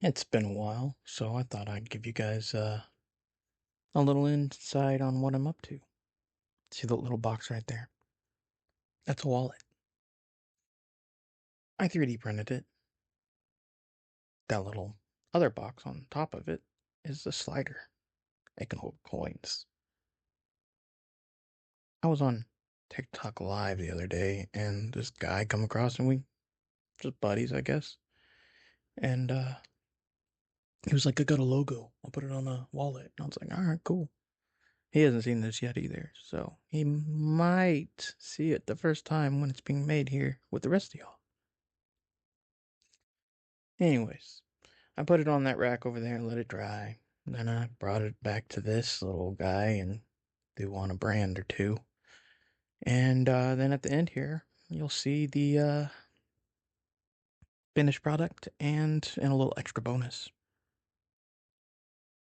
It's been a while, so I thought I'd give you guys a little insight on what I'm up to. See the little box right there? That's a wallet. I 3D printed it. That little other box on top of it is a slider. It can hold coins. I was on TikTok Live the other day, and this guy come across, and we just buddies, I guess. And he was like, "I got a logo. I'll put it on a wallet." And I was like, "All right, cool." He hasn't seen this yet either, so he might see it the first time when it's being made here with the rest of y'all. Anyways, I put it on that rack over there and let it dry. Then I brought it back to this little guy and threw on a brand or two. And then at the end here, you'll see the finished product and a little extra bonus.